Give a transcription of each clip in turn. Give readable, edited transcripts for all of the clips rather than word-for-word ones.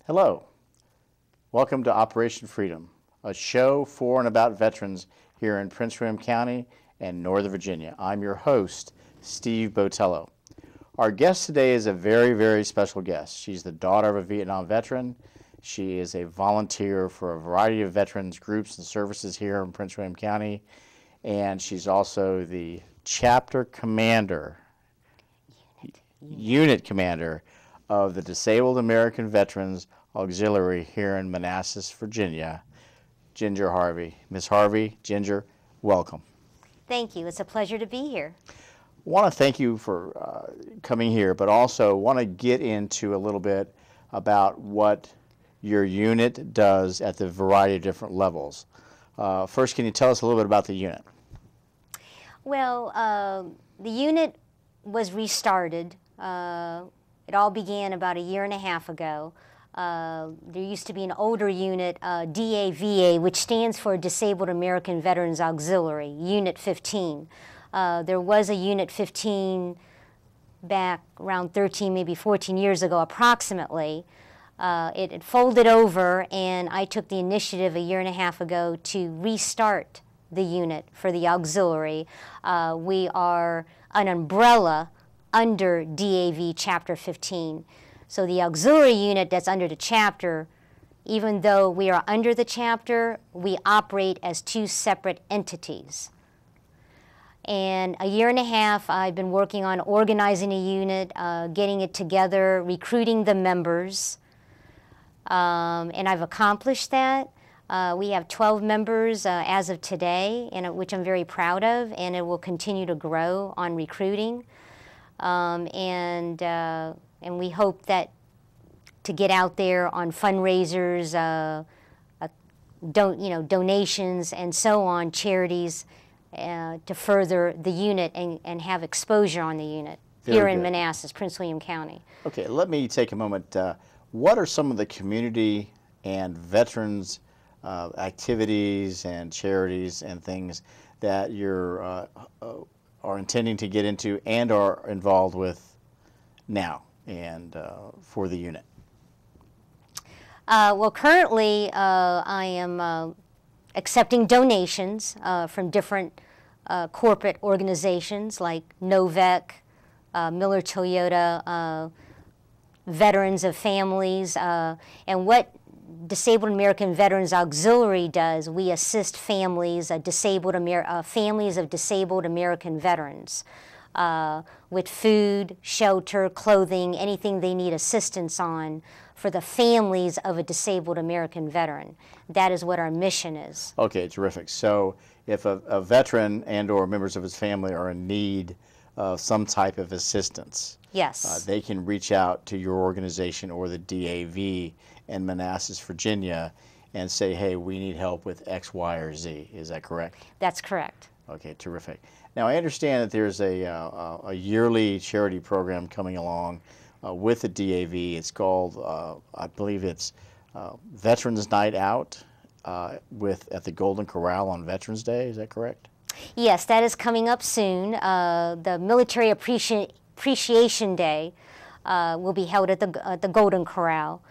Hello. Welcome to Operation Freedom, a show for and about veterans here in Prince William County and Northern Virginia. I'm your host, Steve Botello. Our guest today is a very, very special guest. She's the daughter of a Vietnam veteran. She is a volunteer for a variety of veterans groups and services here in Prince William County, and she's also the chapter commander, unit commander of the Disabled American Veterans Auxiliary here in Manassas, Virginia, Ginger Harvey. Miss Harvey, Ginger, welcome. Thank you. It's a pleasure to be here. I want to thank you for coming here, but also want to get into a little bit about what your unit does at the variety of different levels. First, can you tell us a little bit about the unit? Well, the unit was restarted. It all began about a year and a half ago. There used to be an older unit, DAVA, which stands for Disabled American Veterans Auxiliary, Unit 15. There was a Unit 15 back around 13, maybe 14 years ago, approximately. It folded over, and I took the initiative a year and a half ago to restart the unit for the auxiliary. We are an umbrella under DAV Chapter 15. So the auxiliary unit that's under the chapter, even though we are under the chapter, we operate as two separate entities. And a year and a half, I've been working on organizing a unit, getting it together, recruiting the members, and I've accomplished that. We have 12 members as of today, which I'm very proud of, and it will continue to grow on recruiting. And we hope that to get out there on fundraisers, donations, and so on, charities, to further the unit and have exposure on the unit here in Manassas, Prince William County. Okay, let me take a moment. What are some of the community and veterans activities and charities and things that you're are intending to get into and are involved with now and for the unit? Well, currently I am accepting donations from different corporate organizations like Novec, Miller Toyota, Veterans of Families, and what Disabled American Veterans Auxiliary does, we assist families, families of disabled American veterans with food, shelter, clothing, anything they need assistance on for the families of a disabled American veteran. That is what our mission is. Okay, terrific. So if a veteran and or members of his family are in need of some type of assistance, yes, they can reach out to your organization or the DAV in Manassas, Virginia, and say, hey, we need help with X, Y, or Z. Is that correct? That's correct. Okay, terrific. Now, I understand that there's a yearly charity program coming along with the DAV. It's called, I believe it's Veterans Night Out at the Golden Corral on Veterans Day. Is that correct? Yes, that is coming up soon. The Military Appreciation Day will be held at the Golden Corral.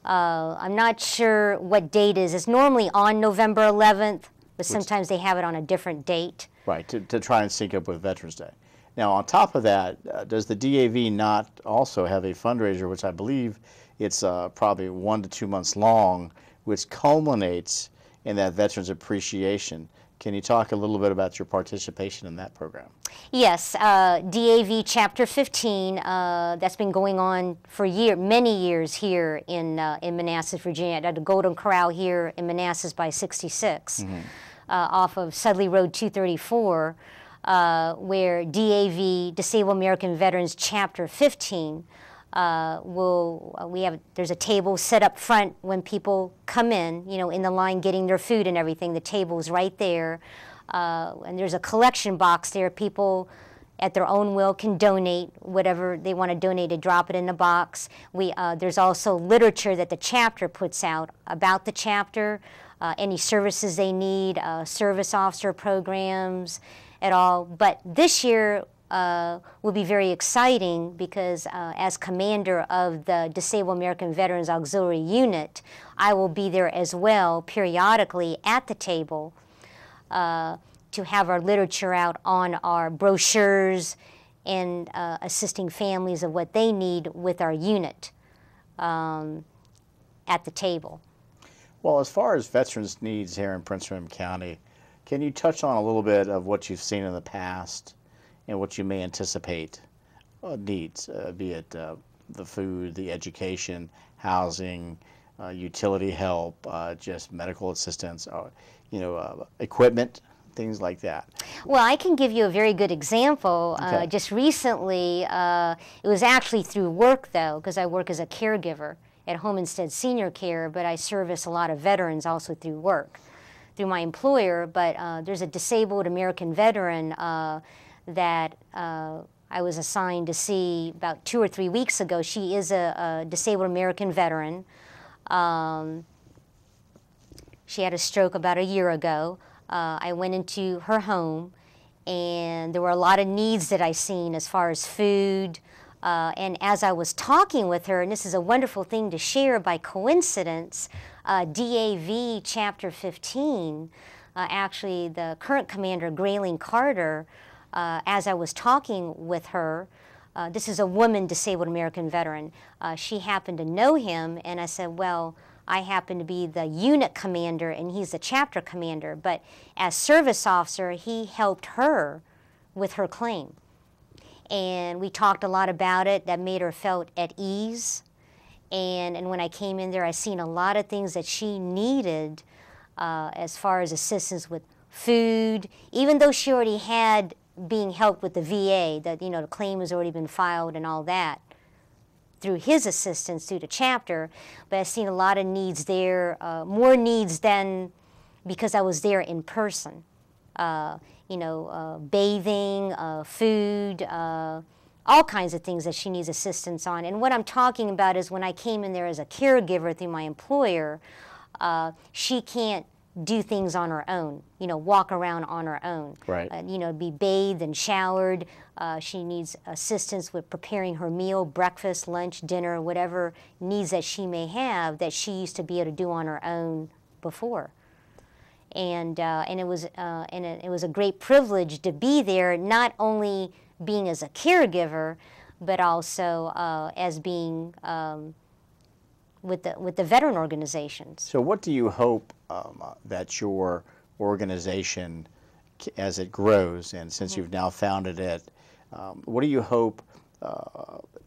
I'm not sure what date it is. It's normally on November 11th, but sometimes they have it on a different date. Right, to try and sync up with Veterans Day. Now, on top of that, does the DAV not also have a fundraiser, which I believe it's probably 1 to 2 months long, which culminates in that Veterans Appreciation? Can you talk a little bit about your participation in that program? Yes, DAV Chapter 15, that's been going on for many years here in Manassas, Virginia, at the Golden Corral here in Manassas by 66, off of Sudley Road 234, where DAV, Disabled American Veterans Chapter 15, there's a table set up front when people come in, in the line getting their food and everything. The table's right there, and there's a collection box there. People at their own will can donate whatever they want to donate, to drop it in the box. There's also literature that the chapter puts out about the chapter, any services they need, service officer programs, at all. But this year will be very exciting because as commander of the Disabled American Veterans Auxiliary Unit, I will be there as well periodically at the table to have our literature out on our brochures and assisting families of what they need with our unit at the table. Well, as far as veterans' needs here in Prince William County, can you touch on a little bit of what you've seen in the past and what you may anticipate needs, be it the food, the education, housing, utility help, just medical assistance, equipment, things like that? Well, I can give you a very good example. Okay. Just recently, it was actually through work, though, because I work as a caregiver at Home Instead Senior Care, but I service a lot of veterans also through work, through my employer. But there's a disabled American veteran that I was assigned to see about 2 or 3 weeks ago. She is a disabled American veteran. She had a stroke about a year ago. I went into her home, and there were a lot of needs that I seen as far as food. And as I was talking with her, and this is a wonderful thing to share by coincidence, DAV Chapter 15, actually the current commander, Grayling Carter, as I was talking with her, this is a woman disabled American veteran, she happened to know him, and I said, well, I happen to be the unit commander and he's the chapter commander, but as service officer, he helped her with her claim. And we talked a lot about it. That made her felt at ease. And when I came in there, I seen a lot of things that she needed as far as assistance with food, even though she already had being helped with the VA, that the claim has already been filed and all that through his assistance through the chapter. But I've seen a lot of needs there, more needs than because I was there in person. Bathing, food, all kinds of things that she needs assistance on. And what I'm talking about is when I came in there as a caregiver through my employer, she can't do things on her own, walk around on her own. Right. Be bathed and showered. She needs assistance with preparing her meal, breakfast, lunch, dinner, whatever needs that she may have that she used to be able to do on her own before. And it was a great privilege to be there, not only being as a caregiver, but also as being with the veteran organizations. So what do you hope that your organization, as it grows, and since you've now founded it, what do you hope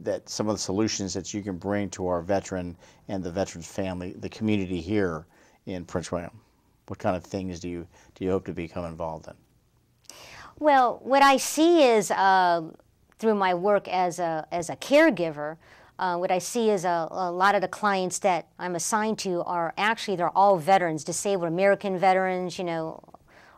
that some of the solutions that you can bring to our veteran and the veteran's family, the community here in Prince William? What kind of things do you hope to become involved in? Well, what I see is through my work as a caregiver, what I see is a lot of the clients that I'm assigned to are actually, they're all veterans, disabled American veterans,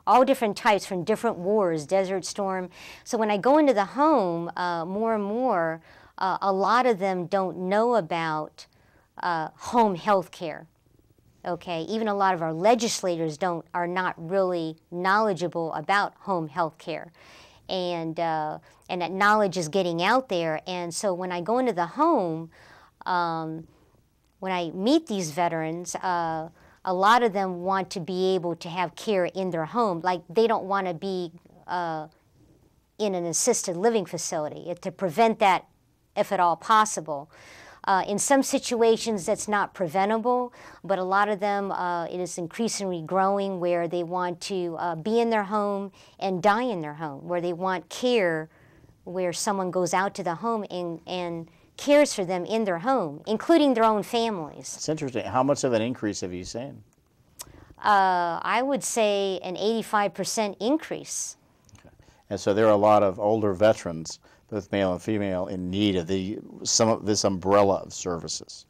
all different types from different wars, Desert Storm. So when I go into the home, more and more, a lot of them don't know about home health care. Okay, even a lot of our legislators are not really knowledgeable about home health care, and that knowledge is getting out there. And so when I go into the home, when I meet these veterans, a lot of them want to be able to have care in their home. Like, they don't want to be in an assisted living facility, to prevent that if at all possible. In some situations, that's not preventable, but a lot of them, it is increasingly growing where they want to be in their home and die in their home, where they want care, where someone goes out to the home and cares for them in their home, including their own families. It's interesting. How much of an increase have you seen? I would say an 85% increase. Okay. And so there are a lot of older veterans, both male and female, in need of some of this umbrella of services.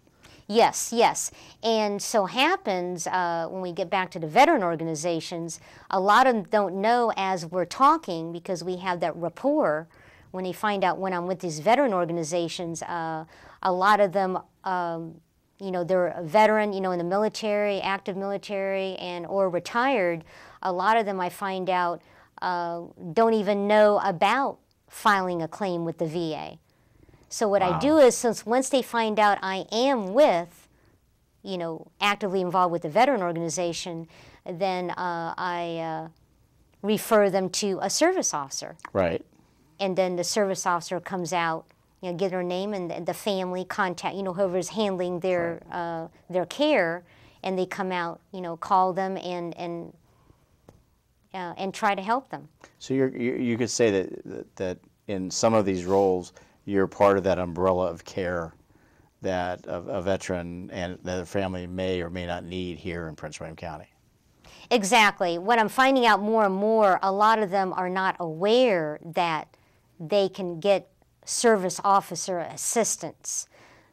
Yes, yes. And so happens when we get back to the veteran organizations, a lot of them don't know as we're talking, because we have that rapport. When they find out when I'm with these veteran organizations, a lot of them, they're a veteran, in the military, active military, or retired. A lot of them, I find out, don't even know about filing a claim with the VA. So what Wow. I do is, since once they find out I am with, actively involved with the veteran organization, then I refer them to a service officer. Right. And then the service officer comes out, get their name and the family, contact, whoever's handling their care, and they come out, call them and try to help them. So you could say that in some of these roles, you're part of that umbrella of care that a veteran and their family may or may not need here in Prince William County. Exactly. What I'm finding out more and more, a lot of them are not aware that they can get service officer assistance.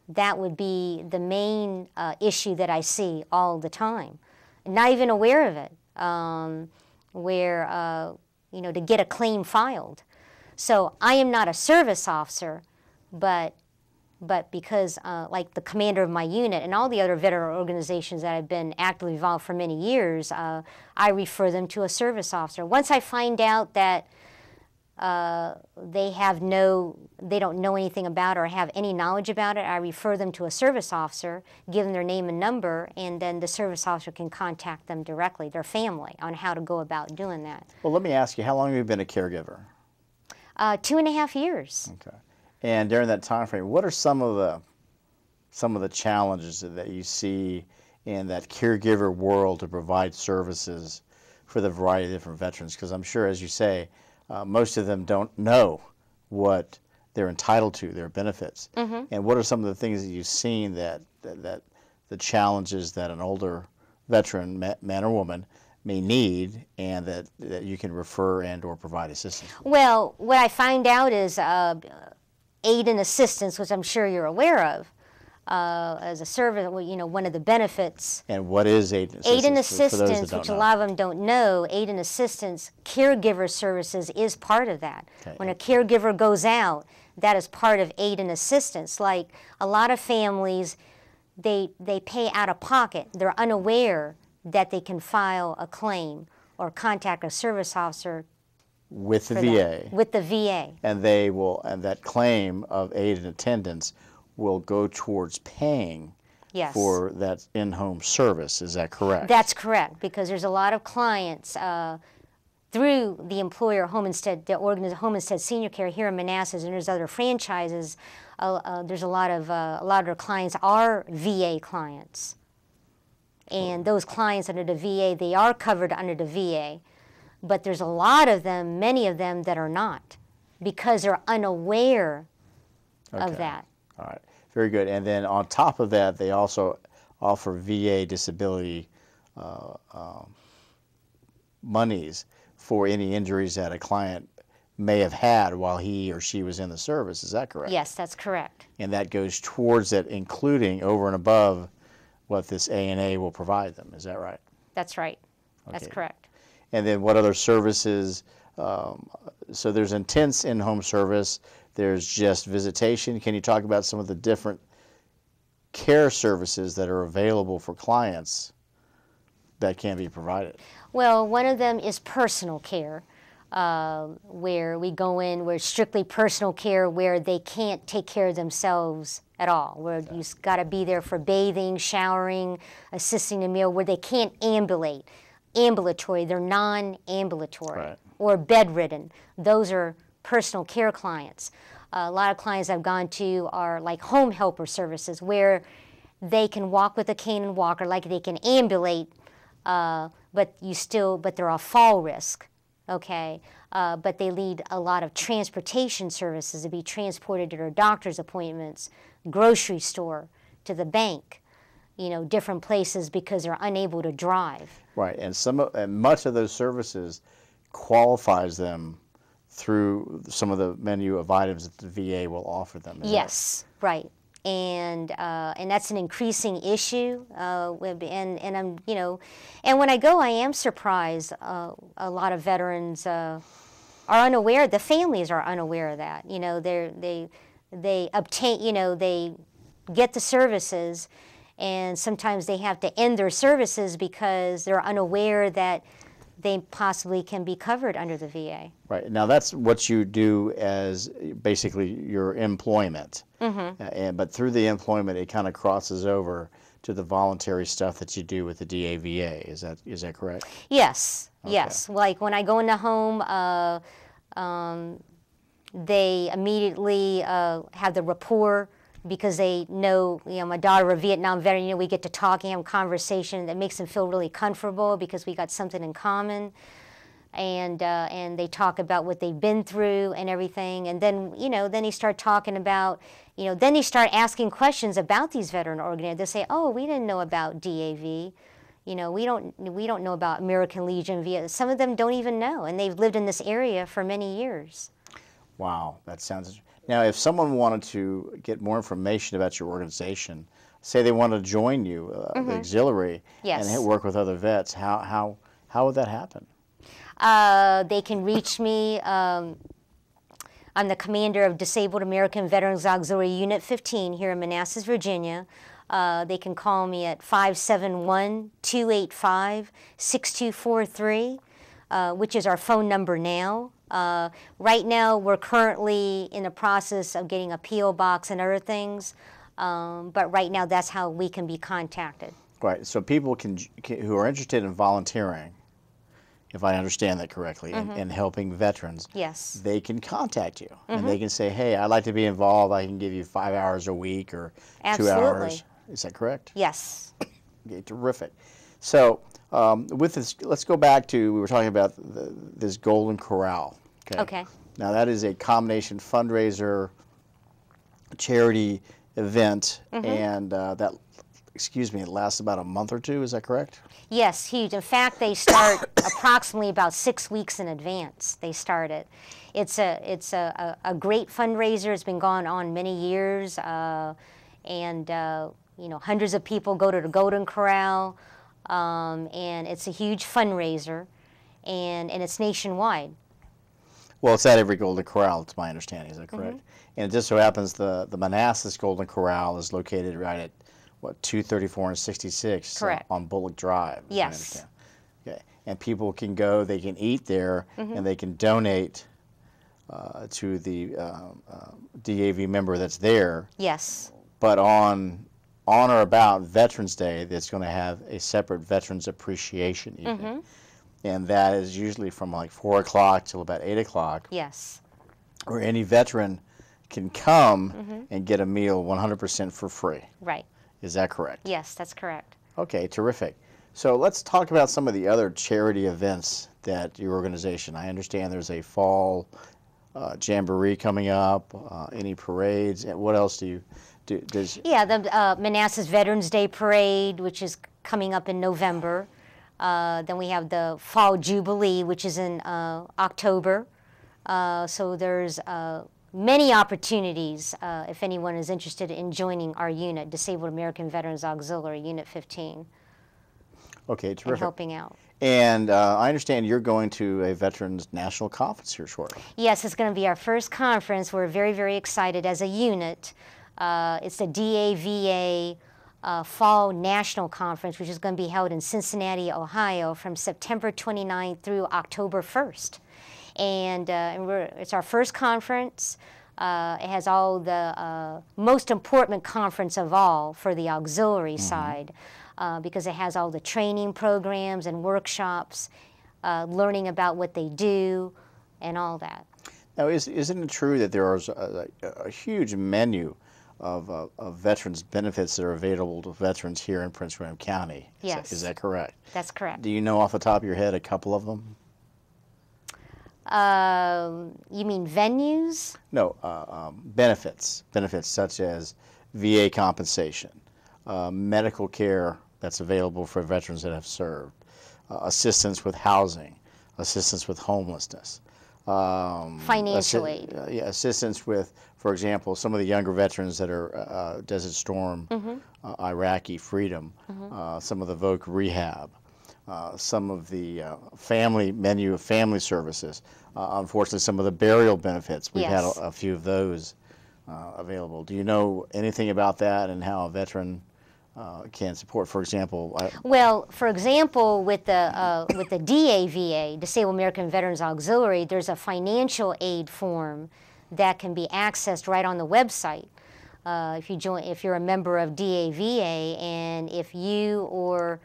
That would be the main issue that I see all the time. Not even aware of it, to get a claim filed. So I am not a service officer, but because like the commander of my unit and all the other veteran organizations that I've been actively involved for many years, I refer them to a service officer. Once I find out that they don't know anything about it or have any knowledge about it, I refer them to a service officer, give them their name and number, and then the service officer can contact them directly, their family, on how to go about doing that. Well, let me ask you, how long have you been a caregiver? 2.5 years. Okay. And during that time frame, what are some of the challenges that you see in that caregiver world to provide services for the variety of different veterans? Because I'm sure, as you say, most of them don't know what they're entitled to, their benefits. Mm-hmm. And what are some of the things that you've seen that the challenges that an older veteran, man or woman, may need, and that you can refer and or provide assistance with? Well, what I find out is aid and assistance, which I'm sure you're aware of, as a service, one of the benefits. And what is aid and assistance? Aid and for those that assistance, don't which know? a lot of them don't know, aid and assistance, caregiver services is part of that. Okay. When a caregiver goes out, that is part of aid and assistance. Like a lot of families, they pay out of pocket. They're unaware that they can file a claim or contact a service officer with the for VA. that. With the VA. And that claim of aid and attendance will go towards paying Yes. for that in-home service. Is that correct? That's correct, because there's a lot of clients through the employer Home Instead, Home Instead Senior Care here in Manassas, and there's other franchises. There's a lot of our clients are VA clients, and those clients under the VA, they are covered under the VA, but there's a lot of them, many of them, that are not, because they're unaware of that. All right, very good. And then on top of that, they also offer VA disability monies for any injuries that a client may have had while he or she was in the service. Is that correct? Yes, that's correct. And that goes towards it, including over and above what this A&A will provide them. Is that right? That's right. That's Okay. correct. And then what other services? So there's intense in-home service. There's just visitation. Can you talk about some of the different care services that are available for clients that can be provided? Well, one of them is personal care, where we go in, where it's strictly personal care, where they can't take care of themselves at all, where you've got to be there for bathing, showering, assisting a meal, where they can't ambulatory, they're non-ambulatory, Right. or bedridden. Those are personal care clients. A lot of clients I've gone to are like home helper services, where they can walk with a cane and walker, like they can ambulate, but they're a fall risk, okay? But they need a lot of transportation services to be transported to their doctor's appointments, grocery store, to the bank, different places, because they're unable to drive. Right, and much of those services qualifies them through some of the menu of items that the VA will offer them. Yes, right. And that's an increasing issue. And I'm, and when I go, I am surprised. A lot of veterans are unaware. The families are unaware of that. They obtain. They get the services, and sometimes they have to end their services because they're unaware that they possibly can be covered under the VA. Right. Now that's what you do as basically your employment. But through the employment, it kind of crosses over to the voluntary stuff that you do with the DAVA. Is that correct? Yes. Okay. Yes. Like when I go in the home, they immediately have the rapport, because they know, my daughter, a Vietnam veteran, we get to talking, have a conversation that makes them feel really comfortable because we got something in common. And they talk about what they've been through and everything. And then, then they start talking about, then they start asking questions about these veteran organizations. They say, oh, we didn't know about DAV. We don't know about American Legion. Some of them don't even know, and they've lived in this area for many years. Wow, that sounds. Now, if someone wanted to get more information about your organization, say they want to join you, the auxiliary, Yes. and work with other vets, how would that happen? They can reach me. I'm the commander of Disabled American Veterans Auxiliary Unit 15 here in Manassas, Virginia. They can call me at 571-285-6243, which is our phone number now. Right now, we're currently in the process of getting a P.O. box and other things, but right now that's how we can be contacted. Right, so people who are interested in volunteering, if I understand that correctly, in helping veterans, Yes. they can contact you, and they can say, hey, I'd like to be involved. I can give you 5 hours a week or 2 Absolutely. hours. Is that correct? Yes. Okay, terrific. So with this, let's go back to, we were talking about this Golden Corral. Okay. Now that is a combination fundraiser, charity event, and that, it lasts about a month or two. Is that correct? Yes, huge. In fact, they start approximately about 6 weeks in advance. They start it. It's a great fundraiser. It's been going on many years, and hundreds of people go to the Golden Corral, and it's a huge fundraiser, and it's nationwide. Well, it's at every Golden Corral, it's my understanding. Is that correct? And it just so happens the Manassas Golden Corral is located right at, 234 and 66 Correct. On Bullock Drive, as I Yes. understand. Okay. And people can go, they can eat there, and they can donate to the DAV member that's there. Yes. But on or about Veterans Day, that's going to have a separate Veterans Appreciation Evening. And that is usually from like 4 o'clock till about 8 o'clock, Yes. where any veteran can come and get a meal 100% for free. Right. Is that correct? Yes, that's correct. Okay, terrific. So let's talk about some of the other charity events that your organization, I understand there's a fall jamboree coming up, any parades, and what else do you do? Yeah, the Manassas Veterans Day Parade, which is coming up in November. Then we have the Fall Jubilee, which is in October. So there's many opportunities if anyone is interested in joining our unit, Disabled American Veterans Auxiliary, Unit 15. Okay, terrific. And helping out. And I understand you're going to a Veterans National Conference here shortly. Yes, it's going to be our first conference. We're very, very excited as a unit. It's the DAVA Fall National Conference, which is going to be held in Cincinnati, Ohio, from September 29th through October 1st. And it's our first conference. It has all the most important conference of all for the auxiliary side, because it has all the training programs and workshops, learning about what they do, and all that. Now, isn't it true that there is a huge menu of veterans benefits that are available to veterans here in Prince William County? Yes. Is that correct? That's correct. Do you know off the top of your head a couple of them? You mean venues? No, benefits. Benefits such as VA compensation, medical care that's available for veterans that have served, assistance with housing, assistance with homelessness. Financial aid. Assistance with, for example, some of the younger veterans that are Desert Storm, Iraqi Freedom, some of the VOC rehab, some of the menu of family services. Unfortunately, some of the burial benefits. We've had a few of those available. Do you know anything about that and how a veteran can support? For example, Well, for example, with the DAVA, Disabled American Veterans Auxiliary, there's a financial aid form that can be accessed right on the website. If you're a member of DAVA, and if you or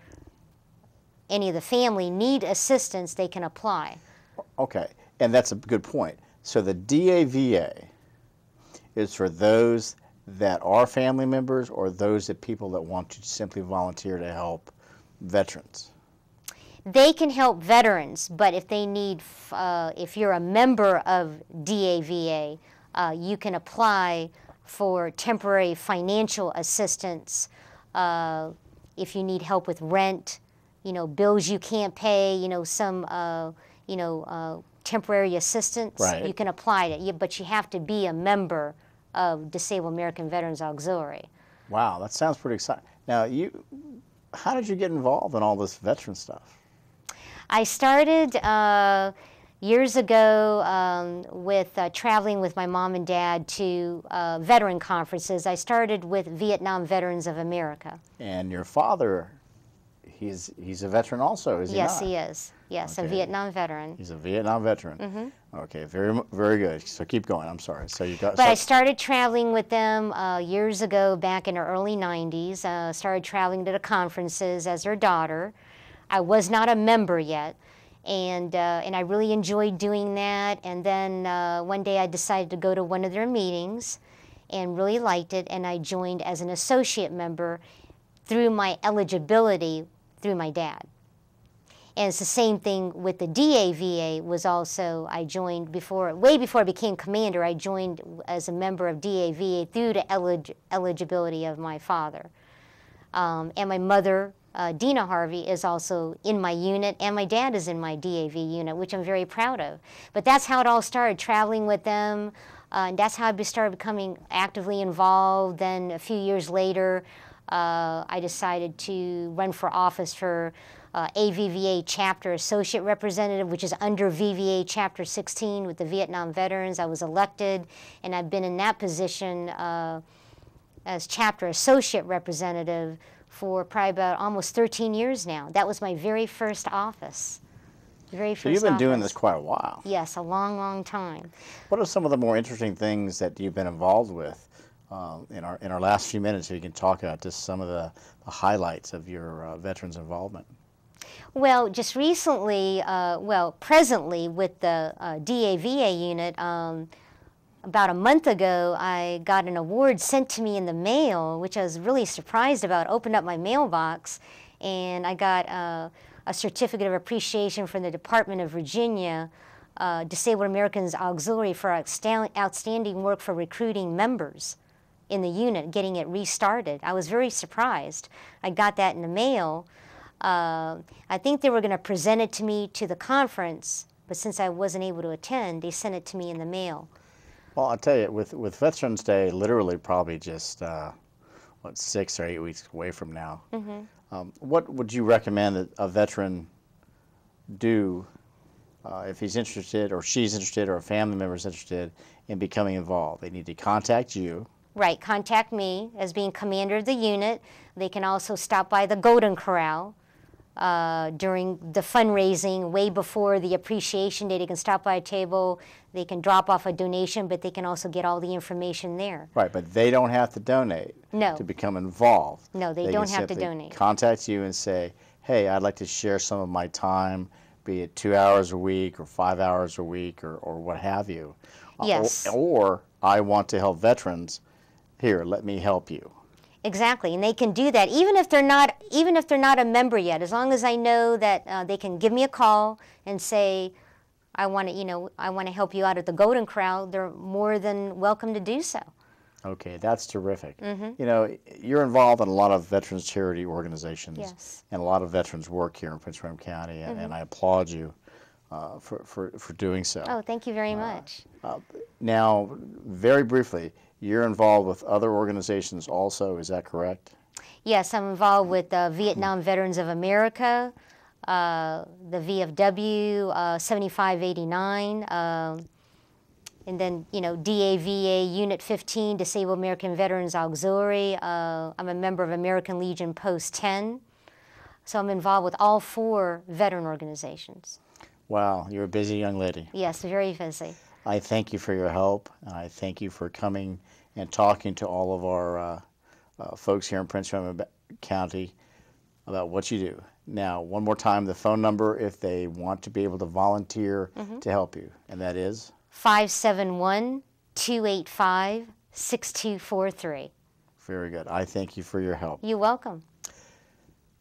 any of the family need assistance, they can apply. okay, and that's a good point. So the DAVA is for those that are family members, or those that people that want to simply volunteer to help veterans? They can help veterans, but if they need, if you're a member of DAVA, you can apply for temporary financial assistance if you need help with rent, bills you can't pay, some, temporary assistance. Right. You can apply to it, but you have to be a member of Disabled American Veterans Auxiliary. Wow, that sounds pretty exciting. Now, how did you get involved in all this veteran stuff? I started years ago with traveling with my mom and dad to veteran conferences. I started with Vietnam Veterans of America. And your father, he's a veteran also, is he not? Yes, he is. Yes, Okay. a Vietnam veteran. He's a Vietnam veteran. Mm-hmm. Okay, very good. So keep going. I'm sorry. So you got. But I started traveling with them years ago, back in the early 90s. Started traveling to the conferences as their daughter. I was not a member yet, and I really enjoyed doing that. And then one day I decided to go to one of their meetings and really liked it, and I joined as an associate member through my eligibility through my dad. And it's the same thing with the DAVA. I joined way before I became commander. I joined as a member of DAVA through the eligibility of my father. And my mother, Dina Harvey, is also in my unit, and my dad is in my DAV unit, which I'm very proud of. But that's how it all started, traveling with them, and that's how I started becoming actively involved. Then a few years later, I decided to run for office for AVVA Chapter Associate Representative, which is under VVA Chapter 16 with the Vietnam Veterans. I was elected, and I've been in that position as Chapter Associate Representative for probably about almost 13 years now. That was my very first office. So you've been doing this quite a while. Yes, a long, long time. What are some of the more interesting things that you've been involved with? In our last few minutes, if you can talk about just some of the highlights of your veterans involvement. Well, just recently, presently with the DAVA unit, about a month ago, I got an award sent to me in the mail, which I was really surprised about. Opened up my mailbox, and I got a certificate of appreciation from the Department of Virginia, Disabled Americans Auxiliary, for outstanding work for recruiting members in the unit, getting it restarted. I was very surprised. I got that in the mail. I think they were going to present it to me to the conference, but since I wasn't able to attend, they sent it to me in the mail. Well, I'll tell you, with Veterans Day literally probably just, 6 or 8 weeks away from now, what would you recommend that a veteran do if he's interested, or she's interested, or a family member is interested in becoming involved? They need to contact you. Right, contact me as being commander of the unit. They can also stop by the Golden Corral during the fundraising, way before the appreciation day. They can stop by a table, they can drop off a donation, but they can also get all the information there. Right, but they don't have to donate to become involved. No, they don't have to donate. Contact you and say, hey, I'd like to share some of my time, be it 2 hours a week or 5 hours a week or what have you. Yes. Or I want to help veterans. Here, let me help you. Exactly, and they can do that even if they're not a member yet. As long as I know that they can give me a call and say, I want to help you out at the Golden Corral, they're more than welcome to do so. Okay, that's terrific. You're involved in a lot of veterans charity organizations, yes, and a lot of veterans work here in Prince William County, and I applaud you for doing so. Oh, thank you very much. Now, very briefly, you're involved with other organizations also, is that correct? Yes, I'm involved with Vietnam Veterans of America, the VFW 7589, And then, you know, DAVA Unit 15, Disabled American Veterans Auxiliary. I'm a member of American Legion Post 10. So I'm involved with all 4 veteran organizations. Wow, you're a busy young lady. Yes, very busy. I thank you for your help, and I thank you for coming and talking to all of our folks here in Prince William County about what you do. Now, one more time, the phone number if they want to be able to volunteer to help you, and that is? 571-285-6243. Very good. I thank you for your help. You're welcome.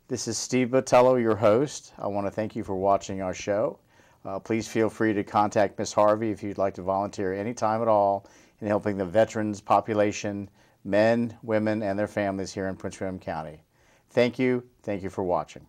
This is Steve Botello, your host. I want to thank you for watching our show. Please feel free to contact Miss Harvey if you'd like to volunteer anytime at all in helping the veterans population, men, women, and their families here in Prince William County. Thank you. Thank you for watching.